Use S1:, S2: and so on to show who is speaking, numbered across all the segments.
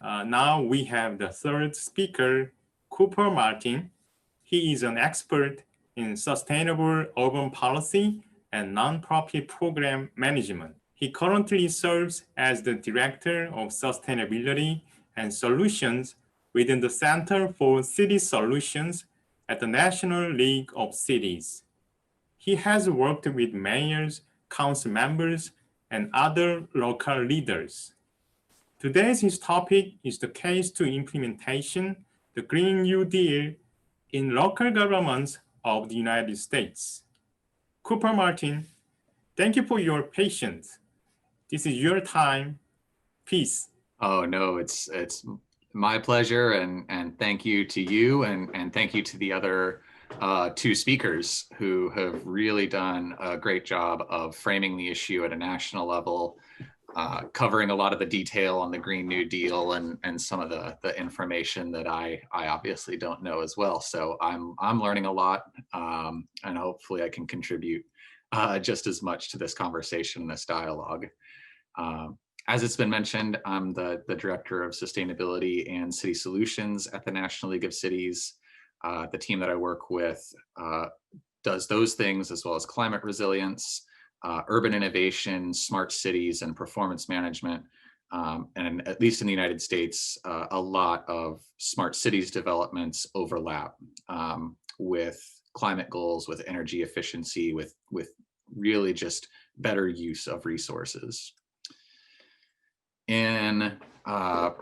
S1: Now we have the third speaker, Cooper Martin. He is an expert in sustainable urban policy and nonprofit program management. He currently serves as the Director of Sustainability and Solutions within the Center for City Solutions at the National League of Cities. He has worked with mayors, council members, and other local leaders. Today's topic is the case to implementation, the Green New Deal in local governments of the United States. Cooper Martin, thank you for your patience. This is your time. Peace.
S2: Oh no, it's my pleasure, and thank you to you, and thank you to the other two speakers who have really done a great job of framing the issue at a national level, covering a lot of the detail on the Green New Deal and some of the information that I obviously don't know as well. So I'm learning a lot, and hopefully I can contribute just as much to this conversation and this dialogue. As it's been mentioned, I'm the Director of Sustainability and City Solutions at the National League of Cities. The team that I work with does those things as well as climate resilience, urban innovation, smart cities, and performance management. And at least in the United States, a lot of smart cities developments overlap with climate goals, with energy efficiency, with really just better use of resources. In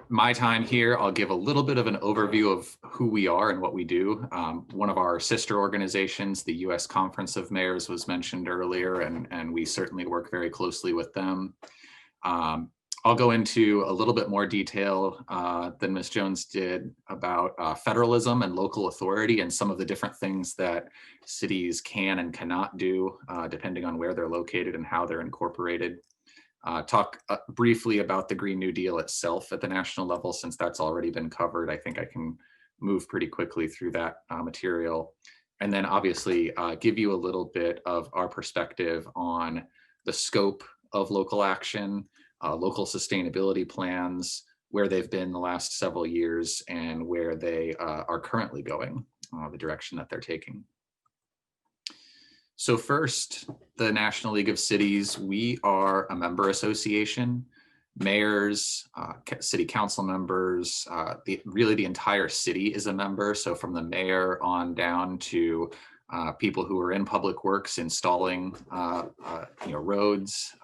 S2: my time here, I'll give a little bit of an overview of who we are and what we do. One of our sister organizations, the U.S. Conference of Mayors, was mentioned earlier, and we certainly work very closely with them. I'll go into a little bit more detail than Ms. Jones did about federalism and local authority and some of the different things that cities can and cannot do depending on where they're located and how they're incorporated. Talk briefly about the Green New Deal itself at the national level, since that's already been covered. I think I can move pretty quickly through that material. And then obviously give you a little bit of our perspective on the scope of local action, local sustainability plans, where they've been the last several years and where they are currently going, the direction that they're taking. So first, the National League of Cities, we are a member association. Mayors, city council members, really the entire city is a member. So from the mayor on down to people who are in public works, installing roads,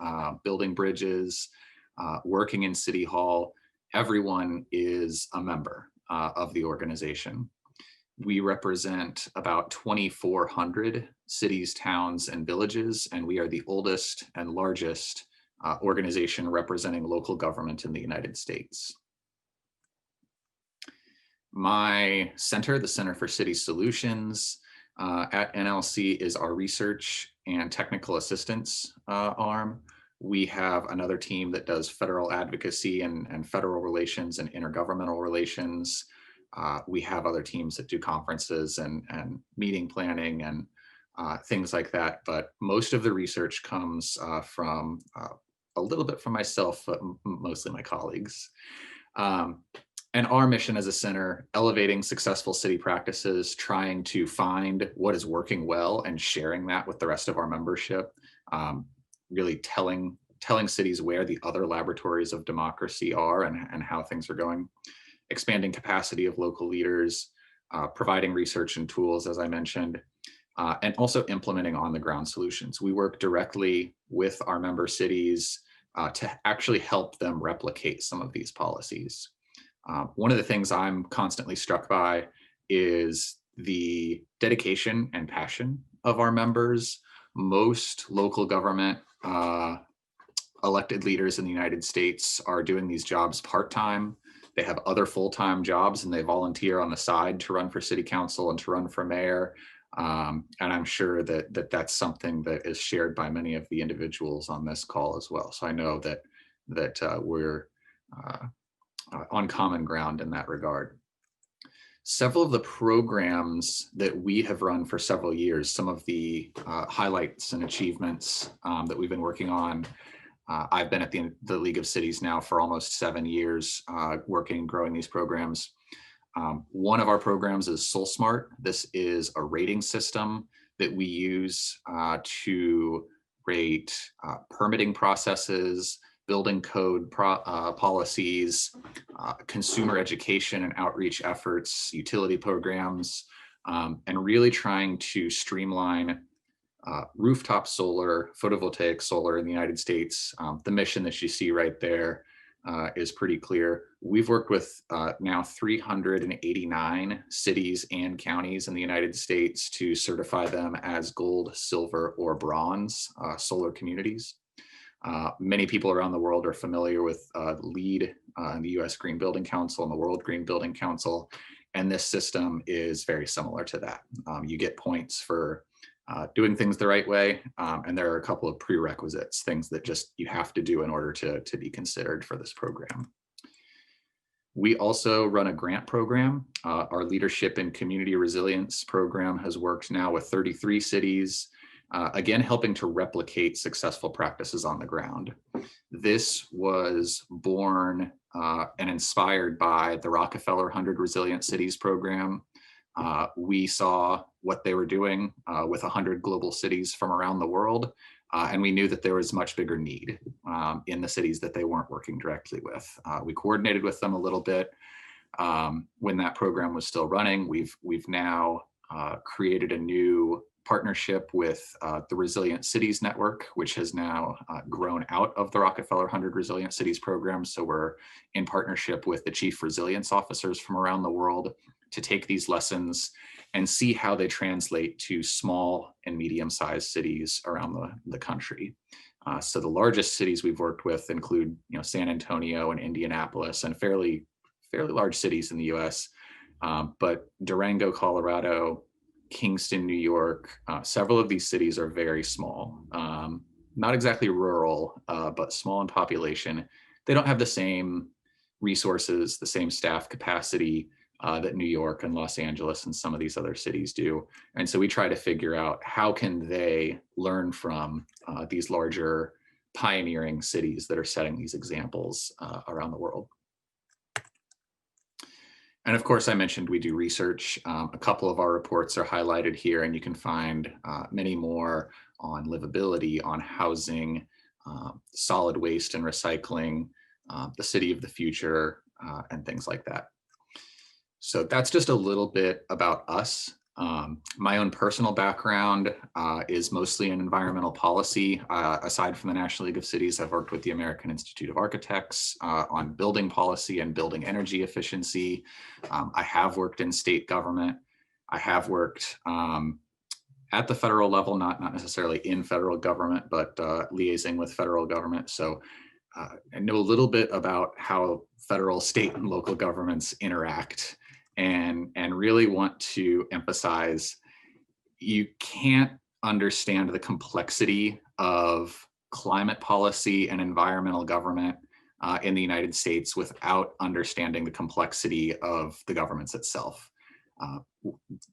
S2: building bridges, working in City Hall, everyone is a member of the organization. We represent about 2,400 cities, towns, and villages, and we are the oldest and largest organization representing local government in the United States. My center, the Center for City Solutions at NLC, is our research and technical assistance arm. We have another team that does federal advocacy and federal relations and intergovernmental relations. We have other teams that do conferences and meeting planning and things like that. But most of the research comes from a little bit from myself, but mostly my colleagues. And our mission as a center, elevating successful city practices, trying to find what is working well and sharing that with the rest of our membership, really telling cities where the other laboratories of democracy are and how things are going. Expanding capacity of local leaders, providing research and tools, as I mentioned, and also implementing on-the-ground solutions. We work directly with our member cities to actually help them replicate some of these policies. One of the things I'm constantly struck by is the dedication and passion of our members. Most local government elected leaders in the United States are doing these jobs part-time. They have other full-time jobs and they volunteer on the side to run for city council and to run for mayor. And I'm sure that that's something that is shared by many of the individuals on this call as well. So I know that we're on common ground in that regard. Several of the programs that we have run for several years, some of the highlights and achievements that we've been working on, I've been at the League of Cities now for almost 7 years, working and growing these programs. One of our programs is SoulSmart. This is a rating system that we use to rate permitting processes, building code policies, consumer education and outreach efforts, utility programs, and really trying to streamline rooftop solar, photovoltaic solar in the United States. The mission that you see right there is pretty clear. We've worked with now 389 cities and counties in the United States to certify them as gold, silver, or bronze solar communities. Many people around the world are familiar with LEED in the US Green Building Council and the World Green Building Council, and this system is very similar to that. You get points for doing things the right way, and there are a couple of prerequisites, things that just you have to do in order to be considered for this program. We also run a grant program. Our Leadership in Community Resilience program has worked now with 33 cities, again, helping to replicate successful practices on the ground. This was born and inspired by the Rockefeller 100 Resilient Cities program. We saw what they were doing with 100 global cities from around the world, and we knew that there was much bigger need in the cities that they weren't working directly with. We coordinated with them a little bit when that program was still running. We've now created a new partnership with the Resilient Cities Network, which has now grown out of the Rockefeller 100 Resilient Cities program. So we're in partnership with the chief resilience officers from around the world to take these lessons and see how they translate to small and medium-sized cities around the country. So the largest cities we've worked with include, San Antonio and Indianapolis, and fairly large cities in the US, but Durango, Colorado, Kingston, New York, several of these cities are very small, not exactly rural, but small in population. They don't have the same resources, the same staff capacity that New York and Los Angeles and some of these other cities do. And so we try to figure out how can they learn from these larger pioneering cities that are setting these examples around the world. And of course, I mentioned we do research. A couple of our reports are highlighted here, and you can find many more on livability, on housing, solid waste and recycling, the city of the future, and things like that. So that's just a little bit about us. My own personal background is mostly in environmental policy. Aside from the National League of Cities, I've worked with the American Institute of Architects on building policy and building energy efficiency. I have worked in state government. I have worked at the federal level, not necessarily in federal government, but liaising with federal government. So I know a little bit about how federal, state, and local governments interact, and really want to emphasize you can't understand the complexity of climate policy and environmental government in the United States without understanding the complexity of the governments itself.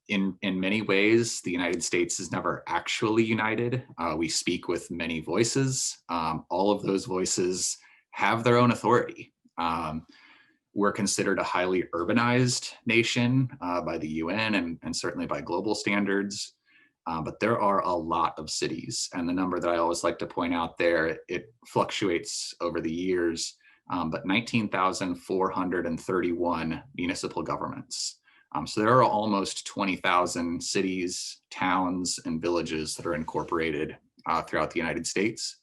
S2: In many ways, the United States is never actually united. We speak with many voices. All of those voices have their own authority. We're considered a highly urbanized nation by the UN and certainly by global standards. But there are a lot of cities, and the number that I always like to point out there, it fluctuates over the years, but 19,431 municipal governments. So there are almost 20,000 cities, towns, and villages that are incorporated throughout the United States.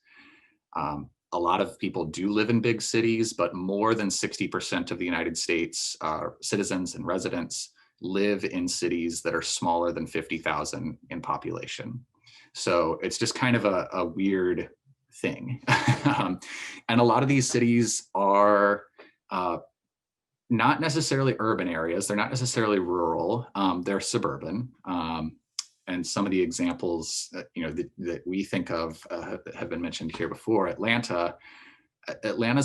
S2: A lot of people do live in big cities, but more than 60% of the United States citizens and residents live in cities that are smaller than 50,000 in population. So it's just kind of a weird thing. And a lot of these cities are not necessarily urban areas. They're not necessarily rural. They're suburban. And some of the examples that we think of have been mentioned here before. Atlanta's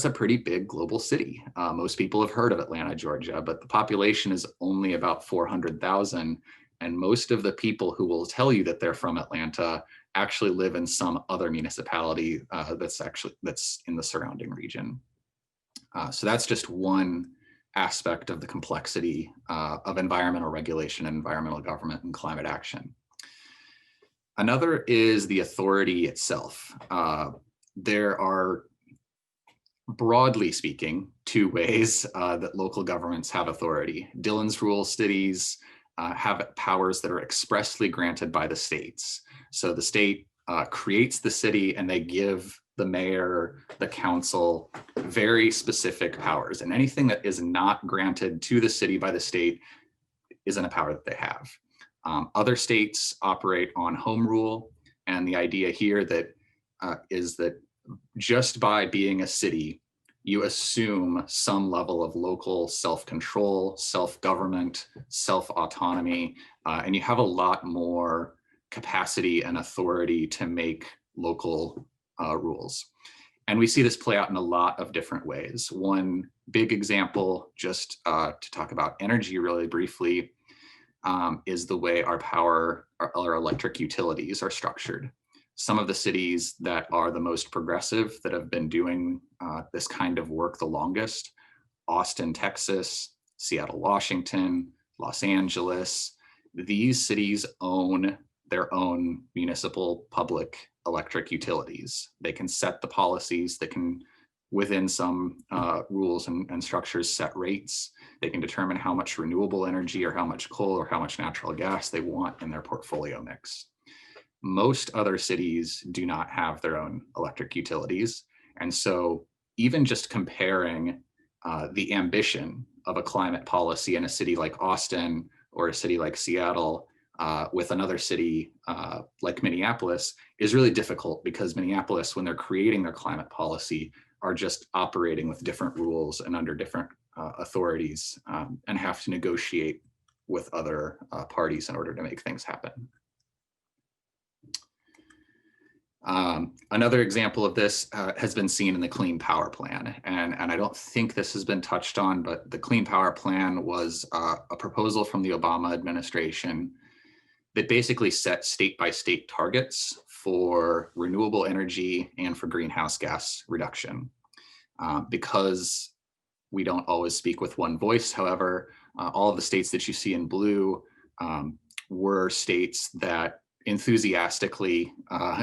S2: a pretty big global city. Most people have heard of Atlanta, Georgia, but the population is only about 400,000. And most of the people who will tell you that they're from Atlanta actually live in some other municipality that's in the surrounding region. So that's just one aspect of the complexity of environmental regulation and environmental government and climate action. Another is the authority itself. There are, broadly speaking, two ways that local governments have authority. Dillon's rule cities have powers that are expressly granted by the states. So the state creates the city and they give the mayor, the council, very specific powers. And anything that is not granted to the city by the state isn't a power that they have. Other states operate on home rule. And the idea here is that just by being a city, you assume some level of local self-control, self-government, self-autonomy, and you have a lot more capacity and authority to make local rules. And we see this play out in a lot of different ways. One big example, just to talk about energy really briefly, is the way our electric utilities are structured. Some of the cities that are the most progressive, that have been doing this kind of work the longest: Austin, Texas, Seattle, Washington, Los Angeles. These cities own their own municipal public electric utilities. They can set the policies, they can, within some rules and structures, set rates. They can determine how much renewable energy or how much coal or how much natural gas they want in their portfolio mix. Most other cities do not have their own electric utilities. And so even just comparing the ambition of a climate policy in a city like Austin or a city like Seattle with another city like Minneapolis is really difficult, because Minneapolis, when they're creating their climate policy, are just operating with different rules and under different authorities and have to negotiate with other parties in order to make things happen. Another example of this has been seen in the Clean Power Plan. And I don't think this has been touched on, but the Clean Power Plan was a proposal from the Obama administration that basically set state-by-state targets for renewable energy and for greenhouse gas reduction. Because we don't always speak with one voice, however, all of the states that you see in blue were states that enthusiastically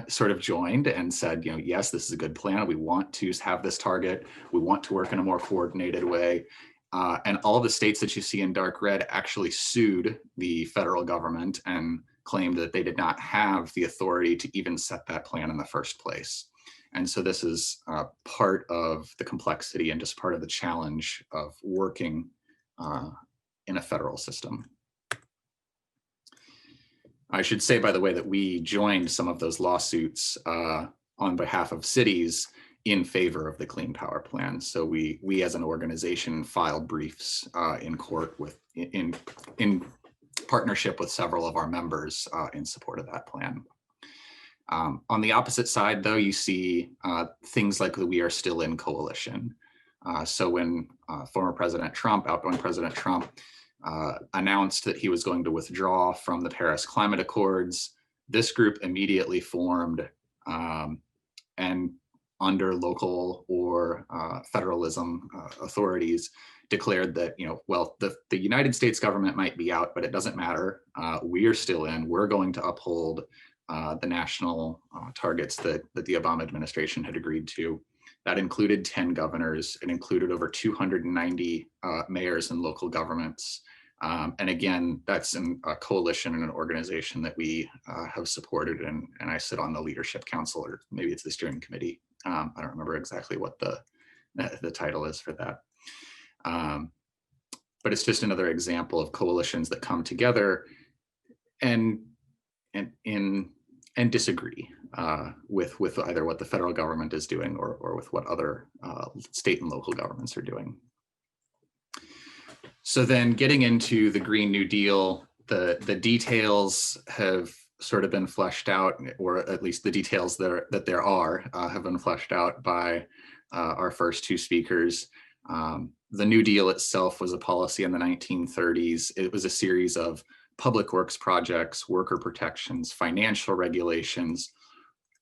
S2: sort of joined and said, yes, this is a good plan. We want to have this target. We want to work in a more coordinated way. And all the states that you see in dark red actually sued the federal government and claimed that they did not have the authority to even set that plan in the first place. And so this is part of the complexity and just part of the challenge of working in a federal system. I should say, by the way, that we joined some of those lawsuits on behalf of cities in favor of the Clean Power Plan. So we as an organization filed briefs in court in partnership with several of our members in support of that plan. On the opposite side, though, you see things like the We Are Still In coalition. So when former President Trump, outgoing President Trump, announced that he was going to withdraw from the Paris Climate Accords, this group immediately formed and under local or federalism authorities declared that, well, the United States government might be out, but it doesn't matter. We are still in. We're going to uphold the national targets that the Obama administration had agreed to. That included 10 governors. It included over 290 mayors and local governments. And again, that's in a coalition and an organization that we have supported, and I sit on the leadership council, or maybe it's the steering committee. I don't remember exactly what the title is for that. But it's just another example of coalitions that come together and disagree with either what the federal government is doing or with what other state and local governments are doing. So then getting into the Green New Deal, the details have sort of been fleshed out, or at least the details that there are have been fleshed out by our first two speakers. The New Deal itself was a policy in the 1930s. It was a series of public works projects, worker protections, financial regulations,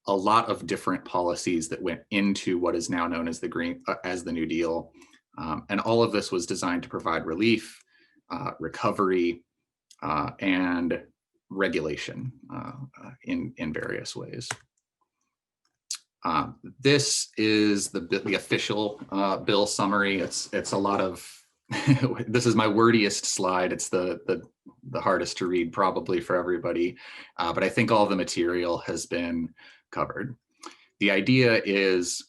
S2: a lot of different policies that went into what is now known as the New Deal. And all of this was designed to provide relief, recovery, and regulation in various ways. This is the official bill summary. It's a lot of, this is my wordiest slide. It's the hardest to read probably for everybody, but I think all of the material has been covered. The idea is,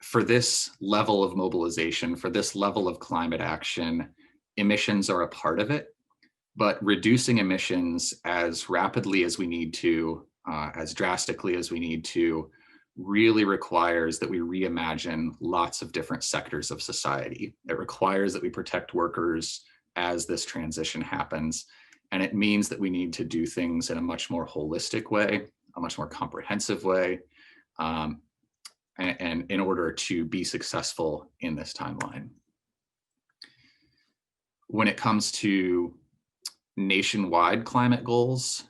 S2: for this level of mobilization, for this level of climate action, emissions are a part of it, but reducing emissions as rapidly as we need to, as drastically as we need to, really requires that we reimagine lots of different sectors of society. It requires that we protect workers as this transition happens. And it means that we need to do things in a much more holistic way, a much more comprehensive way, and in order to be successful in this timeline. When it comes to nationwide climate goals,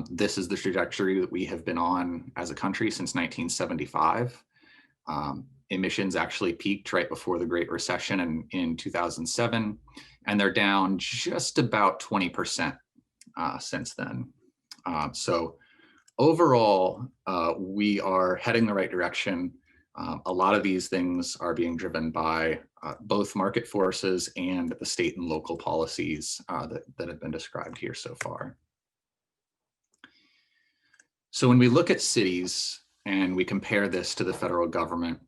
S2: this is the trajectory that we have been on as a country since 1975. Emissions actually peaked right before the Great Recession in 2007, and they're down just about 20% since then. So overall, we are heading the right direction. A lot of these things are being driven by both market forces and the state and local policies that have been described here so far. So when we look at cities and we compare this to the federal government,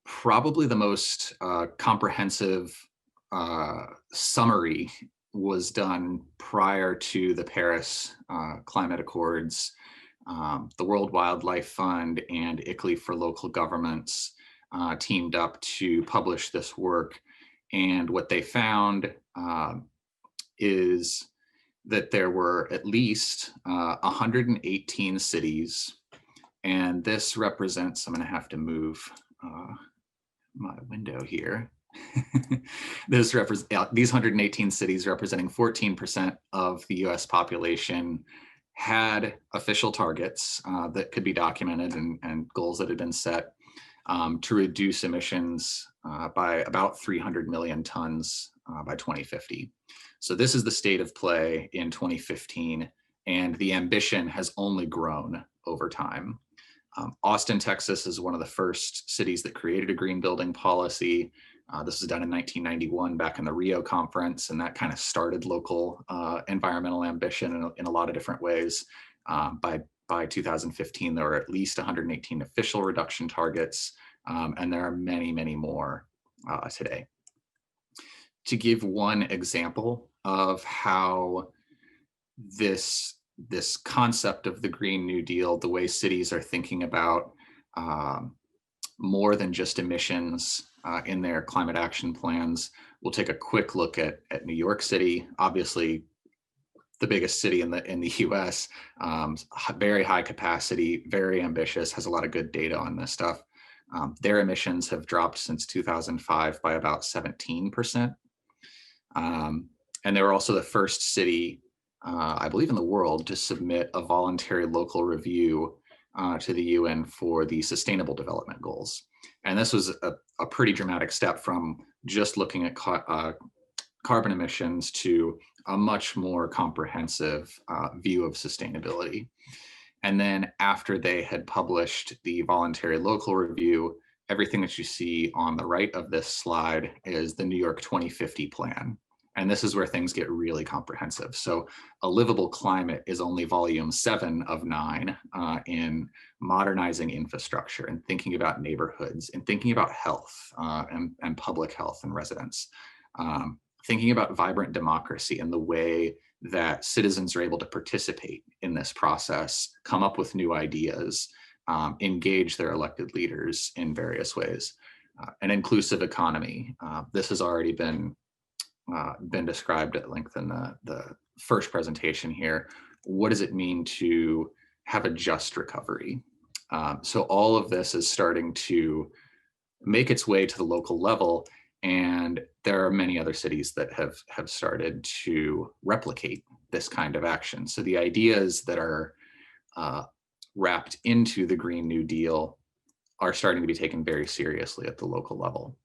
S2: probably the most comprehensive summary was done prior to the Paris Climate Accords. The World Wildlife Fund and ICLEI for local governments teamed up to publish this work. And what they found is that there were at least 118 cities. And this represents, I'm gonna have to move my window here. These 118 cities representing 14% of the US population had official targets that could be documented and goals that had been set to reduce emissions by about 300 million tons by 2050. So this is the state of play in 2015, and the ambition has only grown over time. Austin, Texas is one of the first cities that created a green building policy. This was done in 1991 back in the Rio conference, and that kind of started local environmental ambition in a lot of different ways. By 2015, there were at least 118 official reduction targets, and there are many, many more today. To give one example of how this concept of the Green New Deal, the way cities are thinking about more than just emissions in their climate action plans, we'll take a quick look at New York City, obviously the biggest city in the US, very high capacity, very ambitious, has a lot of good data on this stuff. Their emissions have dropped since 2005 by about 17%. And they were also the first city, I believe in the world, to submit a voluntary local review to the UN for the Sustainable Development Goals. And this was a pretty dramatic step from just looking at carbon emissions to a much more comprehensive view of sustainability. And then after they had published the voluntary local review, everything that you see on the right of this slide is the New York 2050 plan. And this is where things get really comprehensive. So a livable climate is only volume 7 of 9 in modernizing infrastructure and thinking about neighborhoods and thinking about health and public health and residents. Thinking about vibrant democracy and the way that citizens are able to participate in this process, come up with new ideas, engage their elected leaders in various ways. An inclusive economy. This has already been described at length in the first presentation here. What does it mean to have a just recovery? So all of this is starting to make its way to the local level, and there are many other cities that have started to replicate this kind of action. So the ideas that are wrapped into the Green New Deal are starting to be taken very seriously at the local level.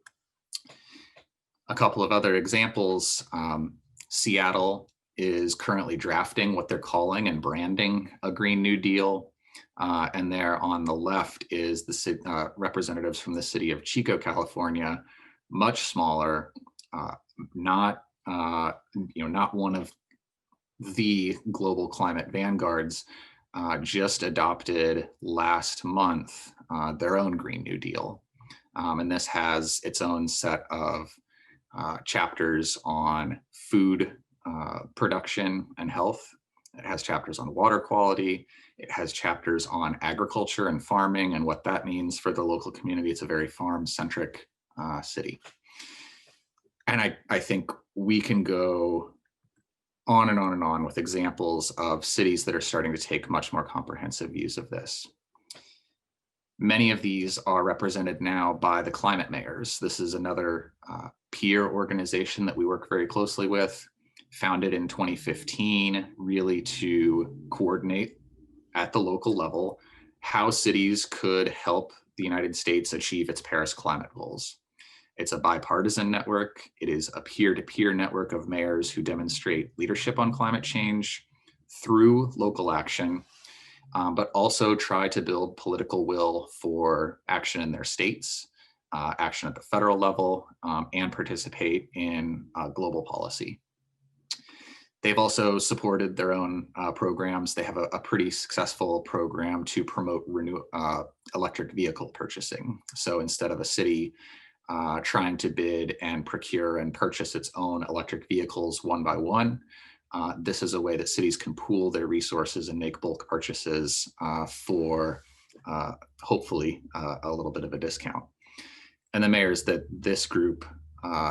S2: A couple of other examples, Seattle is currently drafting what they're calling and branding a Green New Deal. And there on the left is the representatives from the city of Chico, California, much smaller, not one of the global climate vanguards, just adopted last month their own Green New Deal. And this has its own set of chapters on food production and health. It has chapters on water quality. It has chapters on agriculture and farming and what that means for the local community. It's a very farm-centric city. And I think we can go on and on and on with examples of cities that are starting to take much more comprehensive views of this. Many of these are represented now by the climate mayors. This is another peer organization that we work very closely with, founded in 2015, really to coordinate at the local level how cities could help the United States achieve its Paris climate goals. It's a bipartisan network. It is a peer-to-peer network of mayors who demonstrate leadership on climate change through local action, but also try to build political will for action in their states, action at the federal level, and participate in global policy. They've also supported their own programs. They have a pretty successful program to promote electric vehicle purchasing. So instead of a city trying to bid and procure and purchase its own electric vehicles one by one, this is a way that cities can pool their resources and make bulk purchases for hopefully a little bit of a discount. And the mayors that this group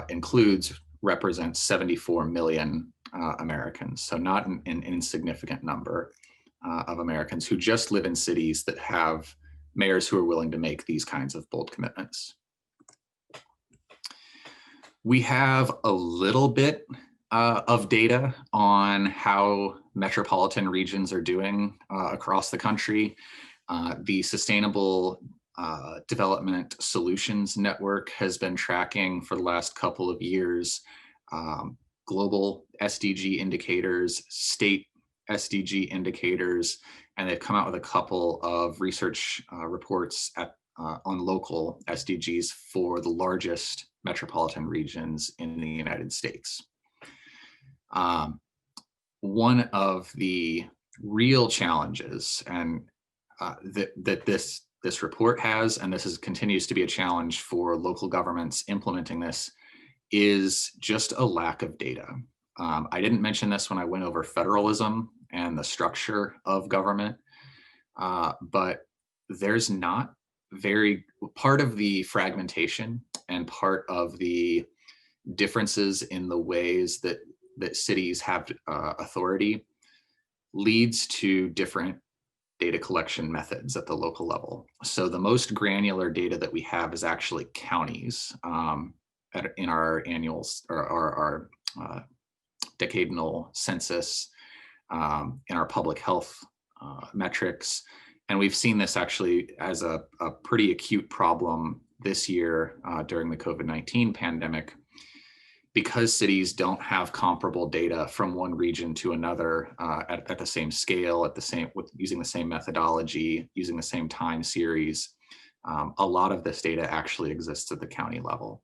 S2: includes represent 74 million Americans, so not an insignificant number of Americans who just live in cities that have mayors who are willing to make these kinds of bold commitments. We have a little bit of data on how metropolitan regions are doing across the country. The Sustainable Development Solutions Network has been tracking for the last couple of years global SDG indicators, state SDG indicators, and they've come out with a couple of research reports on local SDGs for the largest metropolitan regions in the United States. One of the real challenges and that this report has, and this continues to be a challenge for local governments implementing this, is just a lack of data. I didn't mention this when I went over federalism and the structure of government, but there's not part of the fragmentation and part of the differences in the ways that cities have authority leads to different data collection methods at the local level. So the most granular data that we have is actually counties in our annuals or our decadal census, in our public health metrics. And we've seen this actually as a pretty acute problem this year during the COVID-19 pandemic, because cities don't have comparable data from one region to another at the same scale, using the same methodology, using the same time series. A lot of this data actually exists at the county level.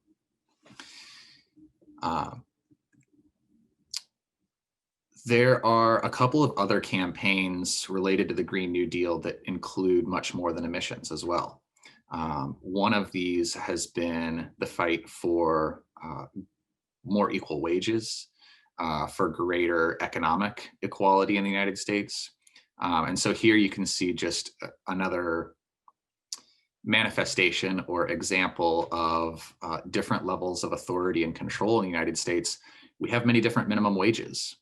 S2: There are a couple of other campaigns related to the Green New Deal that include much more than emissions as well. One of these has been the fight for more equal wages, for greater economic equality in the United States. And so here you can see just another manifestation or example of different levels of authority and control in the United States. We have many different minimum wages.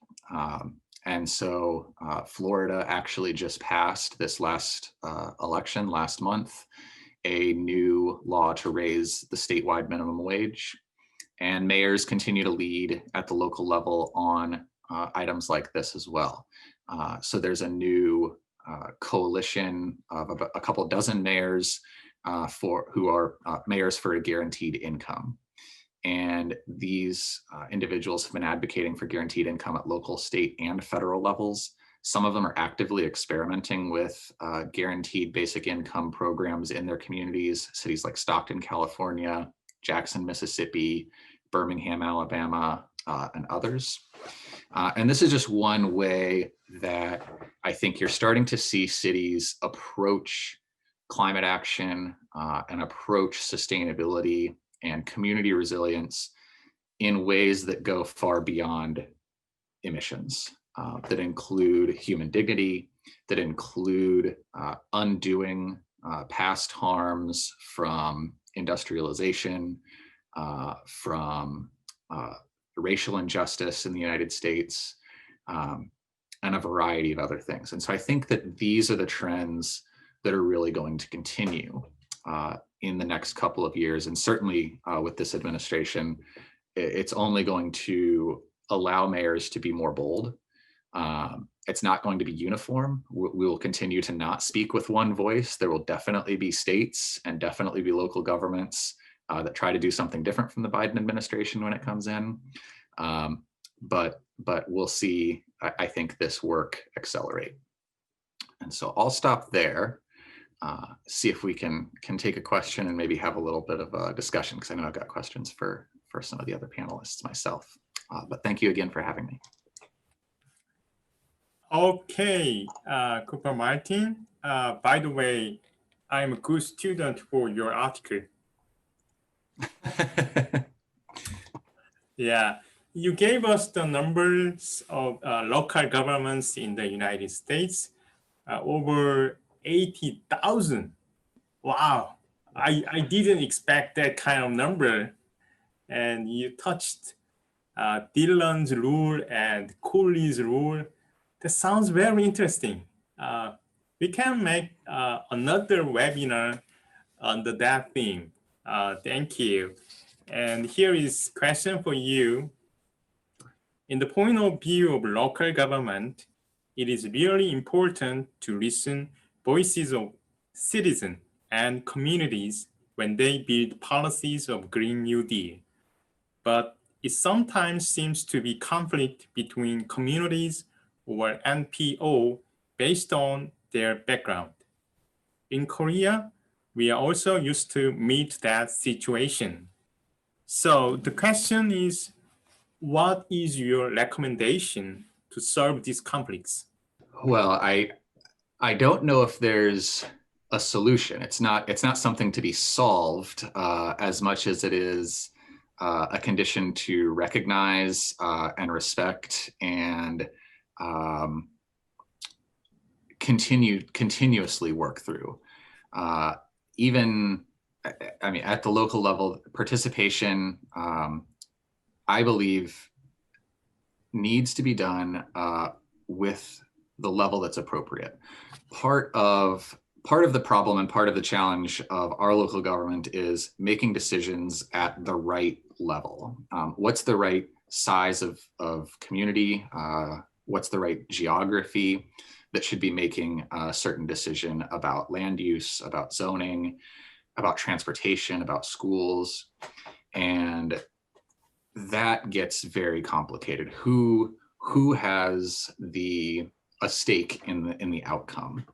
S2: And so Florida actually just passed this last election last month, a new law to raise the statewide minimum wage. And mayors continue to lead at the local level on items like this as well. So there's a new coalition of a couple dozen mayors who are mayors for a guaranteed income. And these individuals have been advocating for guaranteed income at local, state, and federal levels. Some of them are actively experimenting with guaranteed basic income programs in their communities, cities like Stockton, California, Jackson, Mississippi, Birmingham, Alabama, and others. And this is just one way that I think you're starting to see cities approach climate action and approach sustainability and community resilience in ways that go far beyond emissions, that include human dignity, that include undoing past harms from industrialization, from racial injustice in the United States, and a variety of other things. And so I think that these are the trends that are really going to continue in the next couple of years. And certainly with this administration, it's only going to allow mayors to be more bold. It's not going to be uniform. We will continue to not speak with one voice. There will definitely be states and definitely be local governments that try to do something different from the Biden administration when it comes in. But we'll see, I think, this work accelerate. And so I'll stop there, see if we can take a question and maybe have a little bit of a discussion, because I know I've got questions for some of the other panelists myself. But thank you again for having me.
S1: Okay, Cooper Martin. By the way, I'm a good student for your article. Yeah, you gave us the numbers of local governments in the United States, over 80,000. Wow, I didn't expect that kind of number. And you touched Dillon's rule and Cooley's rule. That sounds very interesting. We can make another webinar under that theme. Thank you. And here is a question for you. In the point of view of local government, it is really important to listen voices of citizens and communities when they build policies of Green New Deal. But it sometimes seems to be conflict between communities or NPO based on their background. In Korea, we are also used to meet that situation. So the question is, what is your recommendation to solve these conflicts?
S2: Well, I don't know if there's a solution. It's not something to be solved as much as it is a condition to recognize and respect and continuously work through. Even, I mean, at the local level, participation, I believe, needs to be done with the level that's appropriate. Part of the problem and part of the challenge of our local government is making decisions at the right level. What's the right size of community? What's the right geography that should be making a certain decision about land use, about zoning, about transportation, about schools? And that gets very complicated. Who has a stake in the outcome,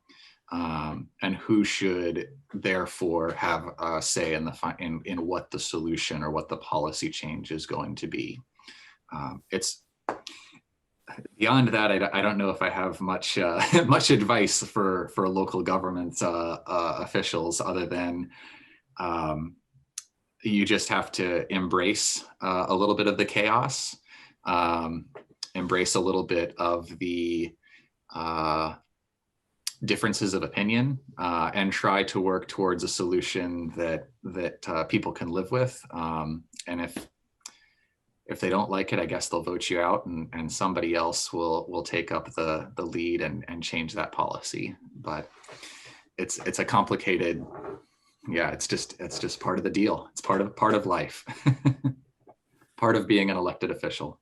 S2: and who should therefore have a say in what the solution or what the policy change is going to be? It's beyond that. I don't know if I have much advice for local government officials, other than you just have to embrace a little bit of the chaos, embrace a little bit of the differences of opinion, and try to work towards a solution that people can live with. And if they don't like it, I guess they'll vote you out, and somebody else will take up the lead and change that policy. But it's a complicated. Yeah, it's just part of the deal. It's part of life, part of being an elected official.